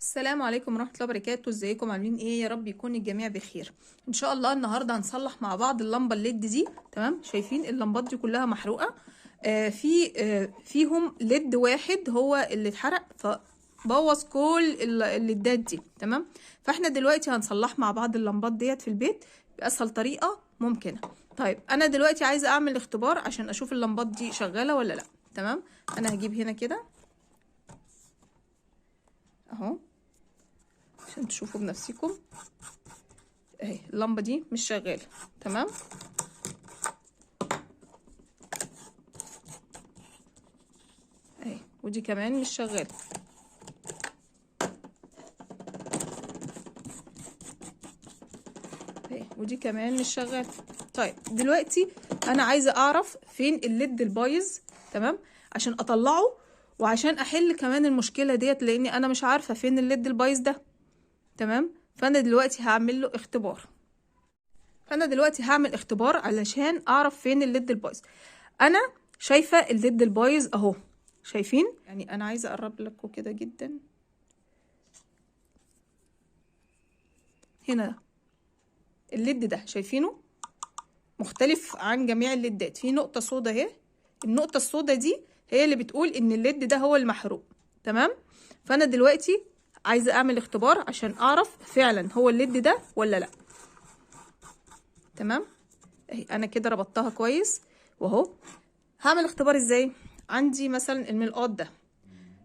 السلام عليكم ورحمة الله وبركاته. ازيكم عاملين ايه؟ يا رب يكون الجميع بخير ان شاء الله. النهارده هنصلح مع بعض اللمبه الليد دي. تمام، شايفين اللمبات دي كلها محروقه. فيهم ليد واحد هو اللي اتحرق فبوظ كل الليدات دي. تمام، فاحنا دلوقتي هنصلح مع بعض اللمبات ديت في البيت باسهل طريقه ممكنه. طيب انا دلوقتي عايزه اعمل اختبار عشان اشوف اللمبات دي شغاله ولا لا. تمام، انا هجيب هنا كده اهو عشان تشوفوا بنفسكم. اهي اللمبه دي مش شغاله. تمام، اهي ودي كمان مش شغاله. اهي ودي كمان مش شغاله. طيب دلوقتي انا عايزه اعرف فين الليد البايظ. تمام، عشان اطلعه وعشان احل كمان المشكله ديت، لاني انا مش عارفه فين الليد البايظ ده. تمام، فانا دلوقتي هعمل له اختبار. علشان اعرف فين الليد البايظ. انا شايفه الليد البايظ اهو، شايفين؟ يعني انا عايزه اقرب لكم كده جدا. هنا الليد ده شايفينه مختلف عن جميع الليدات، في نقطه سودا اهي. النقطه السودا دي هي اللي بتقول ان الليد ده هو المحروق. تمام، فانا دلوقتي عايزه اعمل اختبار عشان اعرف فعلا هو الليد ده ولا لا. تمام، اهي انا كده ربطتها كويس واهو. هعمل اختبار ازاي؟ عندي مثلا الملقاط ده.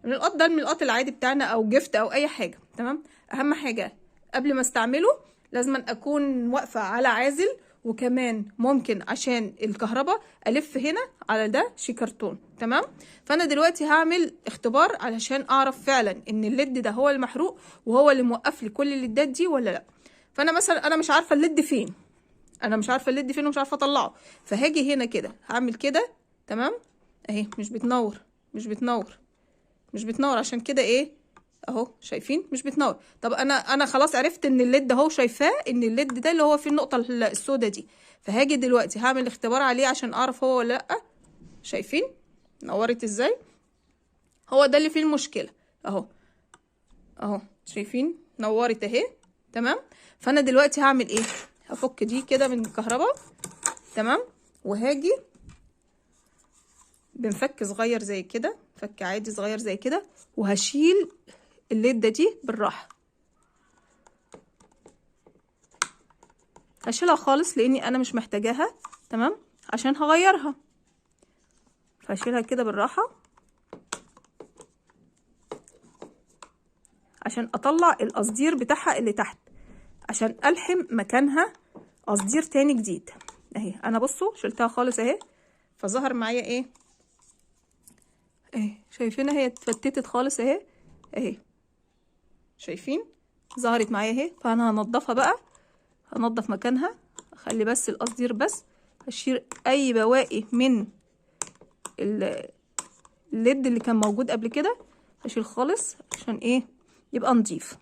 الملقاط العادي بتاعنا او جفت او اي حاجه. تمام، اهم حاجه قبل ما استعمله لازم اكون واقفه على عازل، وكمان ممكن عشان الكهرباء الف هنا على ده شي كرتون. تمام، فانا دلوقتي هعمل اختبار علشان اعرف فعلا ان الليد ده هو المحروق وهو اللي موقف لي كل الليدات دي ولا لا. فانا مثلا انا مش عارفه الليد فين، ومش عارفه اطلعه. فهاجي هنا كده هعمل كده. تمام، اهي مش بتنور عشان كده ايه اهو، شايفين مش بتنور. طب انا خلاص عرفت ان الليد اهو، شايفاه ان الليد ده اللي هو فيه النقطه السوداء دي. فهاجي دلوقتي هعمل اختبار عليه عشان اعرف هو ولا لا. شايفين نورت ازاي؟ هو ده اللي فيه المشكله اهو. شايفين نورت اهي. تمام، فانا دلوقتي هعمل ايه؟ هفك دي كده من الكهرباء. تمام، وهاجي بنفك صغير زي كده، فك عادي صغير زي كده، وهشيل الليدة دي بالراحة. هشيلها خالص لاني انا مش محتاجاها. تمام، عشان هغيرها، فهشيلها كده بالراحة عشان اطلع القصدير بتاعها اللي تحت، عشان الحم مكانها قصدير تاني جديد. اهي انا بصوا شلتها خالص اهي، فظهر معايا ايه اهي. شايفينها هي اتفتتت خالص اهي. اهي شايفين ظهرت معايا اهي. فانا هنضفها بقى، هنضف مكانها، اخلي بس القصدير بس. هشيل اي بواقي من الليد اللي كان موجود قبل كده، هشيل خالص عشان ايه يبقى نضيف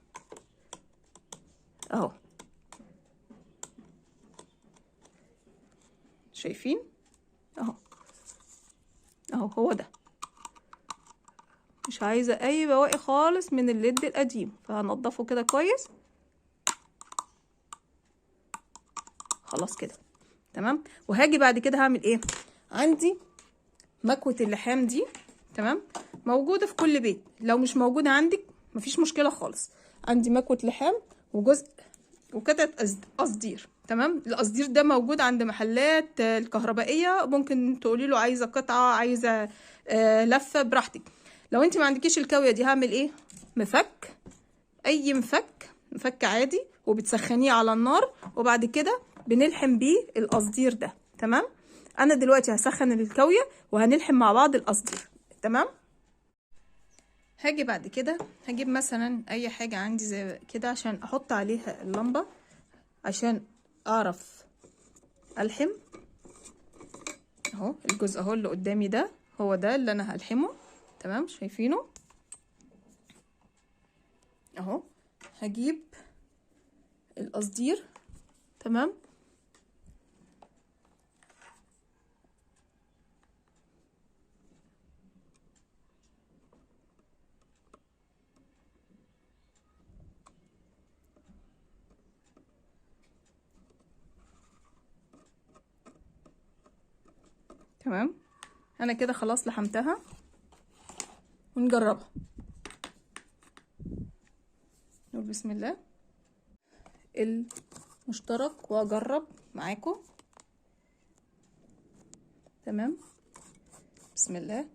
اهو. شايفين اهو هو ده. مش عايزه اي بواقي خالص من الليد القديم، فهنضفه كده كويس. خلاص كده تمام. وهاجي بعد كده هعمل ايه؟ عندي مكوة اللحام دي. تمام، موجودة في كل بيت. لو مش موجودة عندك مفيش مشكلة خالص. عندي مكوة لحام وجزء وقطعة قصدير. تمام، القصدير ده موجود عند محلات الكهربائية. ممكن تقولي له عايزة قطعة، عايزة لفة، براحتك. لو انت ما عندكيش الكاوية دي هعمل ايه؟ مفك، اي مفك عادي، وبتسخنيه على النار، وبعد كده بنلحم بيه القصدير ده. تمام، انا دلوقتي هسخن الكاويه وهنلحم مع بعض القصدير. تمام، هاجي بعد كده هجيب مثلا اي حاجه عندي زي كده عشان احط عليها اللمبه عشان اعرف الحم. اهو الجزء اهو اللي قدامي ده هو ده اللي انا هلحمه. تمام، شايفينه اهو. هجيب القصدير. تمام، تمام. انا كده خلاص لحمتها ونجربها. نقول بسم الله المشترك واجرب معاكم. تمام. بسم الله.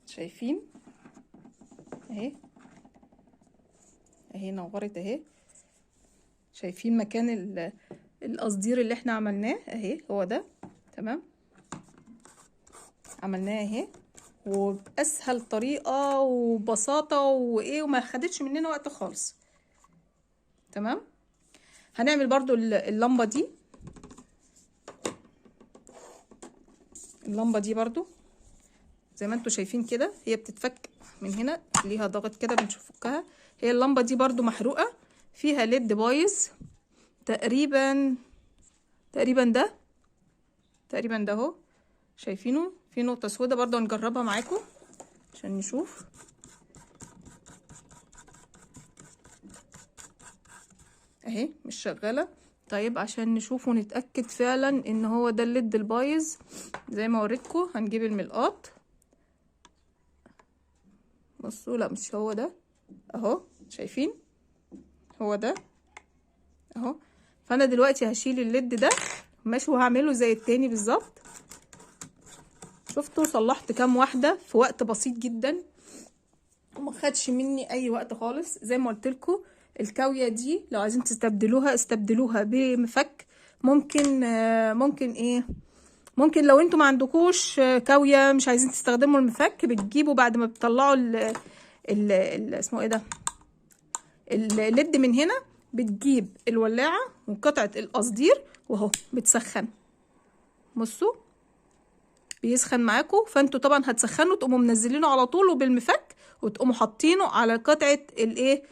شايفين اهي اهي نورت اهي. شايفين مكان القصدير اللي احنا عملناه اهي، هو ده. تمام. عملناه اهي وباسهل طريقه وبساطه وايه، وما خدتش مننا وقت خالص. تمام. هنعمل برضو اللمبه دي. اللمبه دي برضو زي ما انتوا شايفين كده، هي بتتفك من هنا، ليها ضغط كده بنفكها. هي اللمبه دي برضو محروقه، فيها ليد بايظ تقريبا ده اهو. شايفينه في نقطه سودة برضو. هنجربها معاكم عشان نشوف. اهي مش شغاله. طيب عشان نشوف ونتاكد فعلا ان هو ده الليد البايظ زي ما وريتكم، هنجيب الملقاط. بصوا، لا مش هو ده اهو. شايفين هو ده اهو. فانا دلوقتي هشيل الليد ده ماشي، وهعمله زي التاني بالظبط. شفتوا صلحت كام واحده في وقت بسيط جدا وما خدش مني اي وقت خالص. زي ما قلت لكم الكاويه دي لو عايزين تستبدلوها استبدلوها بمفك. ممكن ممكن لو انتوا ما عندكوش كاويه مش عايزين تستخدموا المفك، بتجيبوا بعد ما بتطلعوا اسمه ايه ده، الليد من هنا، بتجيب الولاعه وقطعه القصدير واهو بتسخن. بصوا بيسخن معاكم، فانتوا طبعا هتسخنوا تقوموا منزلينه على طول وبالمفك، وتقوموا حاطينه على قطعه الايه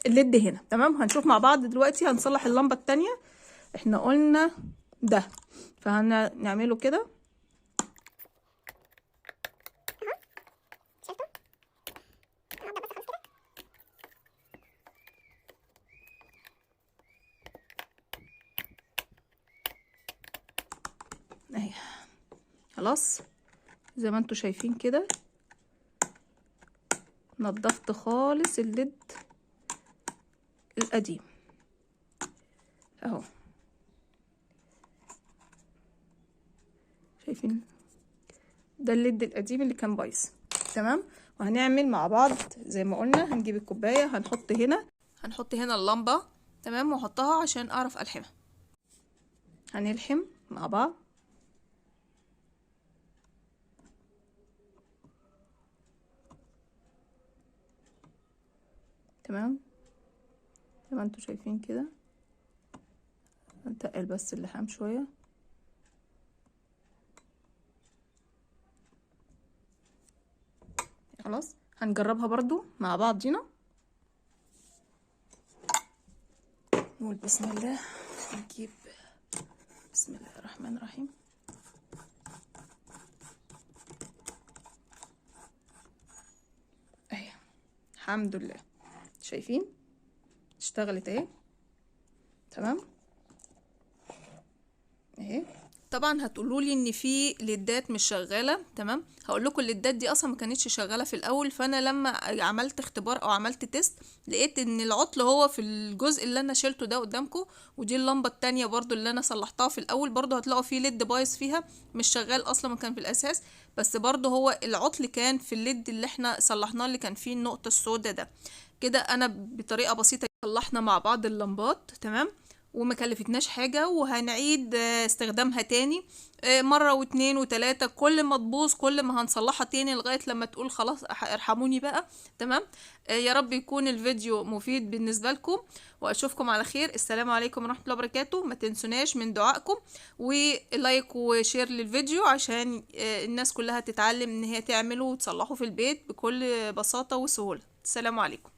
الليد هنا. تمام. هنشوف مع بعض دلوقتي. هنصلح اللمبه التانية. احنا قلنا ده، فهنعمله كده. اهي خلاص زي ما انتوا شايفين كده، نضفت خالص الليد القديم اهو. شايفين ده الليد القديم اللي كان بايظ. تمام. وهنعمل مع بعض زي ما قلنا. هنجيب الكوبايه، هنحط هنا اللمبه. تمام. واحطها عشان اعرف الحمها. هنلحم مع بعض. تمام. زي ما انتوا شايفين كده. هنتقل بس اللحام شويه. خلاص هنجربها برضو مع بعضينا. نقول بسم الله. نجيب بسم الله الرحمن الرحيم. اهي الحمد لله. شايفين اشتغلت اهي. تمام. اهي طبعا هتقولوا لي ان في ليدات مش شغاله. تمام. هقول لكم الليدات دي اصلا ما كانتش شغاله في الاول، فانا لما عملت اختبار او عملت تيست لقيت ان العطل هو في الجزء اللي انا شلته ده قدامكم. ودي اللمبه التانية برضو اللي انا صلحتها في الاول، برضو هتلاقوا في ليد بايظ فيها مش شغال اصلا، ما كان في الاساس، بس برضو هو العطل كان في الليد اللي احنا صلحناه اللي كان فيه النقطه السوداء ده. كده انا بطريقه بسيطه صلحنا مع بعض اللمبات. تمام. وما كلفتناش حاجة، وهنعيد استخدامها تاني مرة واتنين وتلاتة. كل ما تبوظ كل ما هنصلحها تاني لغاية لما تقول خلاص ارحموني بقى. تمام. يا رب يكون الفيديو مفيد بالنسبة لكم، واشوفكم على خير. السلام عليكم ورحمة الله وبركاته. ما تنسوناش من دعائكم ولايك وشير للفيديو عشان الناس كلها تتعلم ان هي تعمله وتصلحه في البيت بكل بساطة وسهولة. السلام عليكم.